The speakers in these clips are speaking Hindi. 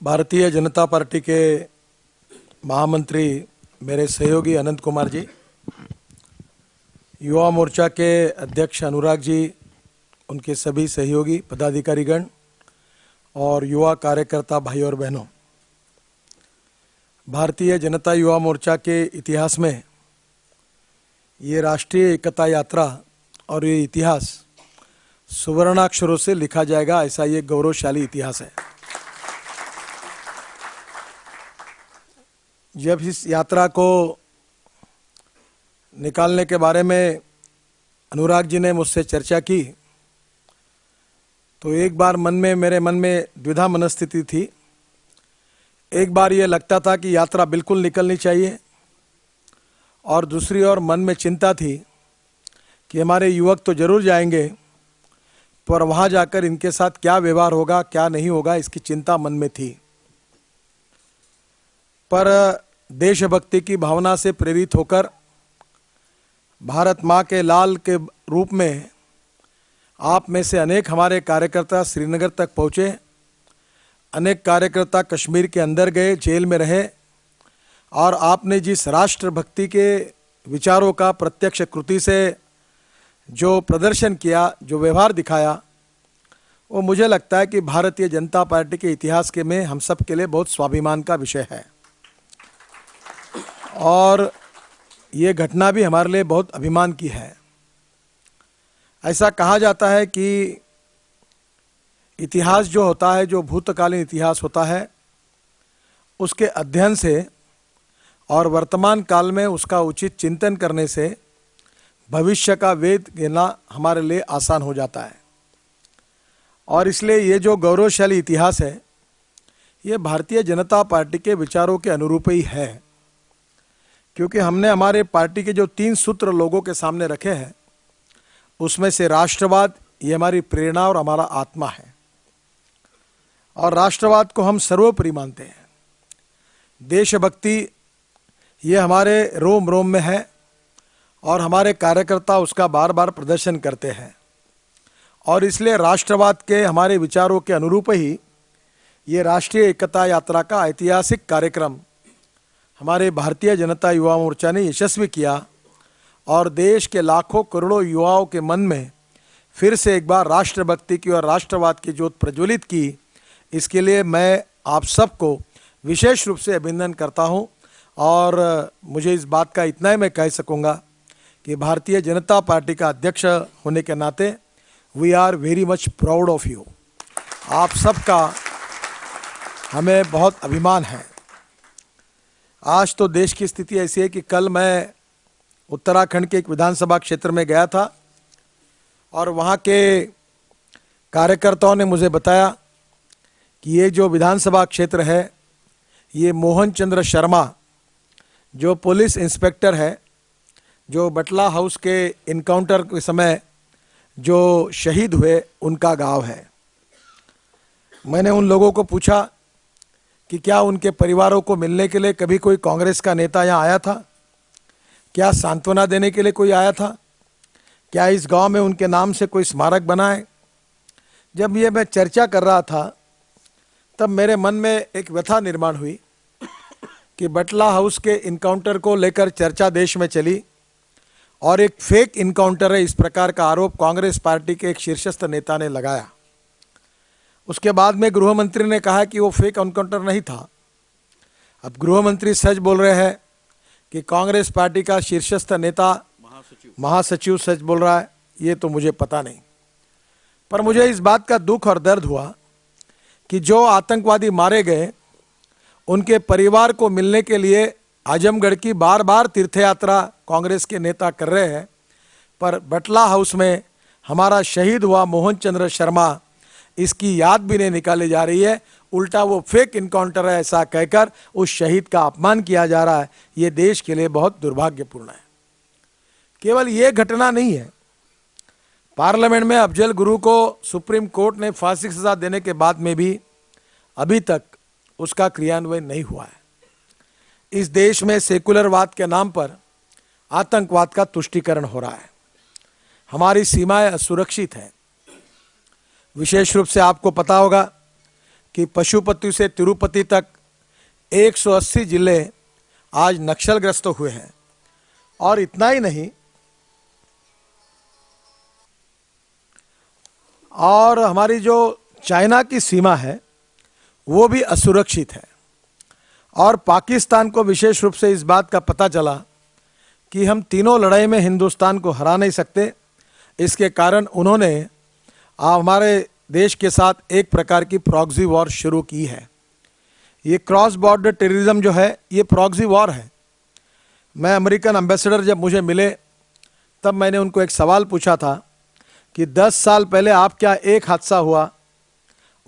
भारतीय जनता पार्टी के महामंत्री मेरे सहयोगी अनंत कुमार जी, युवा मोर्चा के अध्यक्ष अनुराग जी, उनके सभी सहयोगी पदाधिकारीगण और युवा कार्यकर्ता भाई और बहनों, भारतीय जनता युवा मोर्चा के इतिहास में ये राष्ट्रीय एकता यात्रा और ये इतिहास सुवर्णाक्षरों से लिखा जाएगा, ऐसा ये गौरवशाली इतिहास है। जब इस यात्रा को निकालने के बारे में अनुराग जी ने मुझसे चर्चा की तो एक बार मेरे मन में द्विधा मनस्थिति थी। एक बार ये लगता था कि यात्रा बिल्कुल निकलनी चाहिए और दूसरी ओर मन में चिंता थी कि हमारे युवक तो जरूर जाएंगे, पर वहाँ जाकर इनके साथ क्या व्यवहार होगा, क्या नहीं होगा, इसकी चिंता मन में थी। पर देशभक्ति की भावना से प्रेरित होकर भारत माँ के लाल के रूप में आप में से अनेक हमारे कार्यकर्ता श्रीनगर तक पहुँचे। अनेक कार्यकर्ता कश्मीर के अंदर गए, जेल में रहे, और आपने जिस राष्ट्रभक्ति के विचारों का प्रत्यक्ष कृति से जो प्रदर्शन किया, जो व्यवहार दिखाया, वो मुझे लगता है कि भारतीय जनता पार्टी के इतिहास के में हम सब के लिए बहुत स्वाभिमान का विषय है। और ये घटना भी हमारे लिए बहुत अभिमान की है। ऐसा कहा जाता है कि इतिहास जो होता है, जो भूतकालीन इतिहास होता है, उसके अध्ययन से और वर्तमान काल में उसका उचित चिंतन करने से भविष्य का वेद गिनना हमारे लिए आसान हो जाता है। और इसलिए ये जो गौरवशाली इतिहास है, ये भारतीय जनता पार्टी के विचारों के अनुरूप ही है, क्योंकि हमने हमारे पार्टी के जो 3 सूत्र लोगों के सामने रखे हैं, उसमें से राष्ट्रवाद ये हमारी प्रेरणा और हमारा आत्मा है, और राष्ट्रवाद को हम सर्वोपरि मानते हैं। देशभक्ति ये हमारे रोम रोम में है और हमारे कार्यकर्ता उसका बार बार प्रदर्शन करते हैं, और इसलिए राष्ट्रवाद के हमारे विचारों के अनुरूप ही ये राष्ट्रीय एकता यात्रा का ऐतिहासिक कार्यक्रम हमारे भारतीय जनता युवा मोर्चा ने यशस्वी किया और देश के लाखों करोड़ों युवाओं के मन में फिर से एक बार राष्ट्रभक्ति की और राष्ट्रवाद की ज्योत प्रज्वलित की। इसके लिए मैं आप सबको विशेष रूप से अभिनंदन करता हूं, और मुझे इस बात का इतना ही मैं कह सकूंगा कि भारतीय जनता पार्टी का अध्यक्ष होने के नाते we are very much proud of you. आप सबका हमें बहुत अभिमान है। आज तो देश की स्थिति ऐसी है कि कल मैं उत्तराखंड के एक विधानसभा क्षेत्र में गया था और वहाँ के कार्यकर्ताओं ने मुझे बताया कि ये जो विधानसभा क्षेत्र है, ये मोहन चंद्र शर्मा जो पुलिस इंस्पेक्टर है, जो बटला हाउस के इनकाउंटर के समय जो शहीद हुए, उनका गांव है। मैंने उन लोगों को पूछा कि क्या उनके परिवारों को मिलने के लिए कभी कोई कांग्रेस का नेता यहाँ आया था? क्या सांत्वना देने के लिए कोई आया था? क्या इस गांव में उनके नाम से कोई स्मारक बना है? जब ये मैं चर्चा कर रहा था तब मेरे मन में एक व्यथा निर्माण हुई कि बटला हाउस के इनकाउंटर को लेकर चर्चा देश में चली और एक फेक इनकाउंटर है, इस प्रकार का आरोप कांग्रेस पार्टी के एक शीर्षस्थ नेता ने लगाया। उसके बाद में गृह मंत्री ने कहा कि वो फेक एनकाउंटर नहीं था। अब गृह मंत्री सच बोल रहे हैं कि कांग्रेस पार्टी का शीर्षस्थ नेता महासचिव सच बोल रहा है, ये तो मुझे पता नहीं। पर मुझे इस बात का दुख और दर्द हुआ कि जो आतंकवादी मारे गए, उनके परिवार को मिलने के लिए आजमगढ़ की बार बार तीर्थयात्रा कांग्रेस के नेता कर रहे हैं, पर बटला हाउस में हमारा शहीद हुआ मोहन चंद्र शर्मा, इसकी याद भी नहीं निकाली जा रही है। उल्टा वो फेक इनकाउंटर है ऐसा कहकर उस शहीद का अपमान किया जा रहा है। ये देश के लिए बहुत दुर्भाग्यपूर्ण है। केवल ये घटना नहीं है, पार्लियामेंट में अफजल गुरु को सुप्रीम कोर्ट ने फांसी की सजा देने के बाद में भी अभी तक उसका क्रियान्वयन नहीं हुआ है। इस देश में सेकुलरवाद के नाम पर आतंकवाद का तुष्टीकरण हो रहा है। हमारी सीमाएं असुरक्षित हैं। विशेष रूप से आपको पता होगा कि पशुपति से तिरुपति तक 180 जिले आज नक्सलग्रस्त हुए हैं। और इतना ही नहीं, और हमारी जो चाइना की सीमा है वो भी असुरक्षित है। और पाकिस्तान को विशेष रूप से इस बात का पता चला कि हम तीनों लड़ाई में हिंदुस्तान को हरा नहीं सकते। इसके कारण उन्होंने हमारे देश के साथ एक प्रकार की प्रॉक्सी वॉर शुरू की है। ये क्रॉस बॉर्डर टेररिज्म जो है ये प्रॉक्सी वॉर है। मैं अमेरिकन एम्बेसडर जब मुझे मिले तब मैंने उनको एक सवाल पूछा था कि 10 साल पहले आप क्या एक हादसा हुआ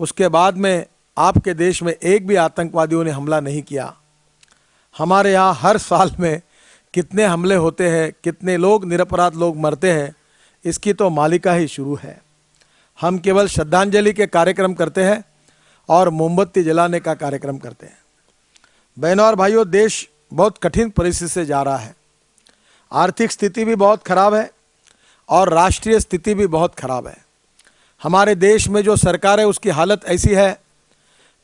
उसके बाद में आपके देश में एक भी आतंकवादियों ने हमला नहीं किया? हमारे यहाँ हर साल में कितने हमले होते हैं, कितने लोग निरपराध लोग मरते हैं, इसकी तो मालिका ही शुरू है। हम केवल श्रद्धांजलि के कार्यक्रम करते हैं और मोमबत्ती जलाने का कार्यक्रम करते हैं। बहनों और भाइयों, देश बहुत कठिन परिस्थिति से जा रहा है। आर्थिक स्थिति भी बहुत खराब है और राष्ट्रीय स्थिति भी बहुत खराब है। हमारे देश में जो सरकार है उसकी हालत ऐसी है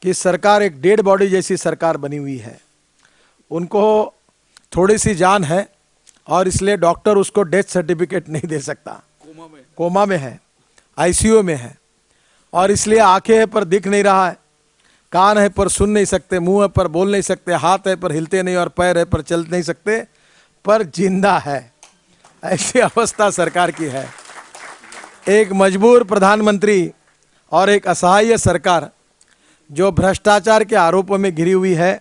कि सरकार एक डेड बॉडी जैसी सरकार बनी हुई है। उनको थोड़ी सी जान है और इसलिए डॉक्टर उसको डेथ सर्टिफिकेट नहीं दे सकता। कोमा में है, आईसीयू में है, और इसलिए आंखें हैं पर दिख नहीं रहा है, कान है पर सुन नहीं सकते, मुंह है पर बोल नहीं सकते, हाथ है पर हिलते नहीं और पैर है पर चल नहीं सकते, पर जिंदा है। ऐसी अवस्था सरकार की है। एक मजबूर प्रधानमंत्री और एक असहाय सरकार जो भ्रष्टाचार के आरोपों में घिरी हुई है,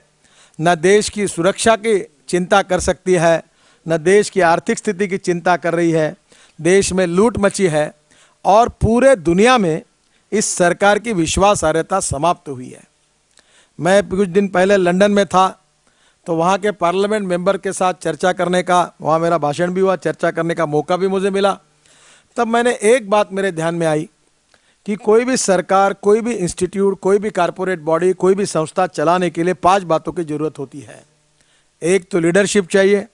न देश की सुरक्षा की चिंता कर सकती है, न देश की आर्थिक स्थिति की चिंता कर रही है। देश में लूट मची है और पूरे दुनिया में इस सरकार की विश्वासार्हता समाप्त हुई है। मैं कुछ दिन पहले लंदन में था तो वहाँ के पार्लियामेंट मेंबर के साथ चर्चा करने का, वहाँ मेरा भाषण भी हुआ, चर्चा करने का मौका भी मुझे मिला। तब मैंने एक बात मेरे ध्यान में आई कि कोई भी सरकार, कोई भी इंस्टीट्यूट, कोई भी कॉरपोरेट बॉडी, कोई भी संस्था चलाने के लिए 5 बातों की ज़रूरत होती है। एक तो लीडरशिप चाहिए,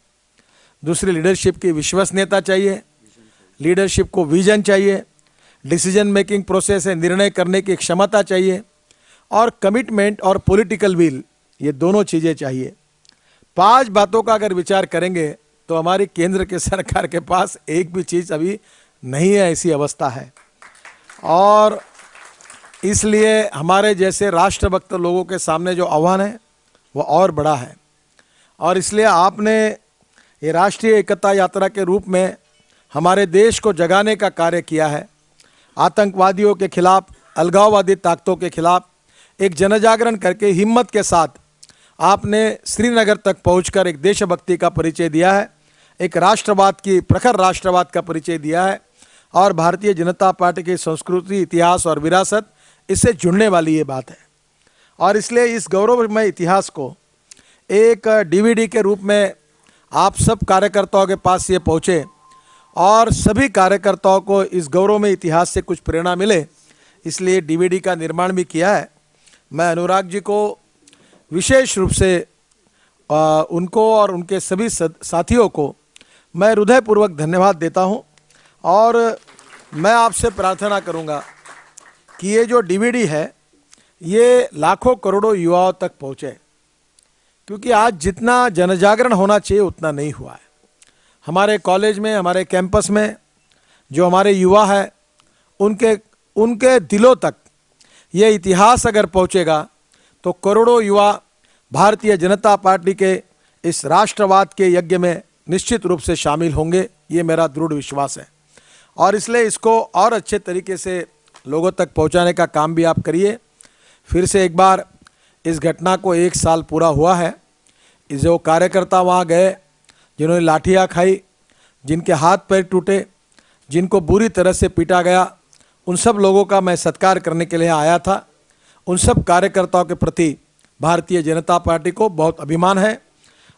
दूसरी लीडरशिप की विश्वसनीयता चाहिए, लीडरशिप को विजन चाहिए, डिसीजन मेकिंग प्रोसेस है, निर्णय करने की क्षमता चाहिए, और कमिटमेंट और पॉलिटिकल विल, ये दोनों चीज़ें चाहिए। 5 बातों का अगर विचार करेंगे तो हमारी केंद्र के सरकार के पास एक भी चीज़ अभी नहीं है, ऐसी अवस्था है। और इसलिए हमारे जैसे राष्ट्रभक्त लोगों के सामने जो आह्वान है वो और बड़ा है। और इसलिए आपने ये राष्ट्रीय एकता यात्रा के रूप में हमारे देश को जगाने का कार्य किया है। आतंकवादियों के खिलाफ, अलगाववादी ताकतों के खिलाफ एक जनजागरण करके हिम्मत के साथ आपने श्रीनगर तक पहुंचकर एक देशभक्ति का परिचय दिया है, एक राष्ट्रवाद की, प्रखर राष्ट्रवाद का परिचय दिया है। और भारतीय जनता पार्टी की संस्कृति, इतिहास और विरासत इससे जुड़ने वाली ये बात है। और इसलिए इस गौरवमय इतिहास को एक डीवीडी के रूप में आप सब कार्यकर्ताओं के पास ये पहुँचे और सभी कार्यकर्ताओं को इस गौरवमय इतिहास से कुछ प्रेरणा मिले, इसलिए डीवीडी का निर्माण भी किया है। मैं अनुराग जी को विशेष रूप से उनको और उनके सभी साथियों को मैं हृदयपूर्वक धन्यवाद देता हूं। और मैं आपसे प्रार्थना करूंगा कि ये जो डीवीडी है ये लाखों करोड़ों युवाओं तक पहुंचे, क्योंकि आज जितना जनजागरण होना चाहिए उतना नहीं हुआ है। हमारे कॉलेज में, हमारे कैंपस में जो हमारे युवा है उनके दिलों तक ये इतिहास अगर पहुंचेगा तो करोड़ों युवा भारतीय जनता पार्टी के इस राष्ट्रवाद के यज्ञ में निश्चित रूप से शामिल होंगे, ये मेरा दृढ़ विश्वास है। और इसलिए इसको और अच्छे तरीके से लोगों तक पहुंचाने का काम भी आप करिए। फिर से एक बार, इस घटना को 1 साल पूरा हुआ है। जो कार्यकर्ता वहाँ गए, जिन्होंने लाठियाँ खाई, जिनके हाथ पैर टूटे, जिनको बुरी तरह से पीटा गया, उन सब लोगों का मैं सत्कार करने के लिए आया था। उन सब कार्यकर्ताओं के प्रति भारतीय जनता पार्टी को बहुत अभिमान है।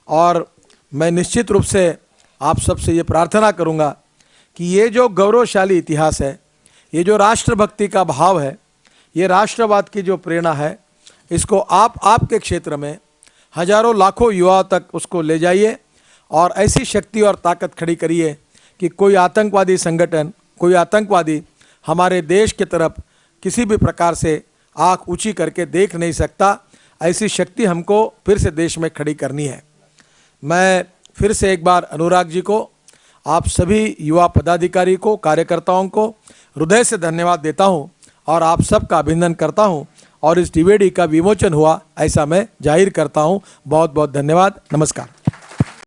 और मैं निश्चित रूप से आप सबसे ये प्रार्थना करूँगा कि ये जो गौरवशाली इतिहास है, ये जो राष्ट्रभक्ति का भाव है, ये राष्ट्रवाद की जो प्रेरणा है, इसको आप आपके क्षेत्र में हजारों लाखों युवाओं तक उसको ले जाइए और ऐसी शक्ति और ताकत खड़ी करिए कि कोई आतंकवादी संगठन, कोई आतंकवादी हमारे देश की तरफ किसी भी प्रकार से आँख ऊंची करके देख नहीं सकता, ऐसी शक्ति हमको फिर से देश में खड़ी करनी है। मैं फिर से एक बार अनुराग जी को, आप सभी युवा पदाधिकारी को, कार्यकर्ताओं को हृदय से धन्यवाद देता हूं और आप सबका अभिनंदन करता हूं और इस डीवीडी का विमोचन हुआ ऐसा मैं जाहिर करता हूं। बहुत बहुत धन्यवाद। नमस्कार।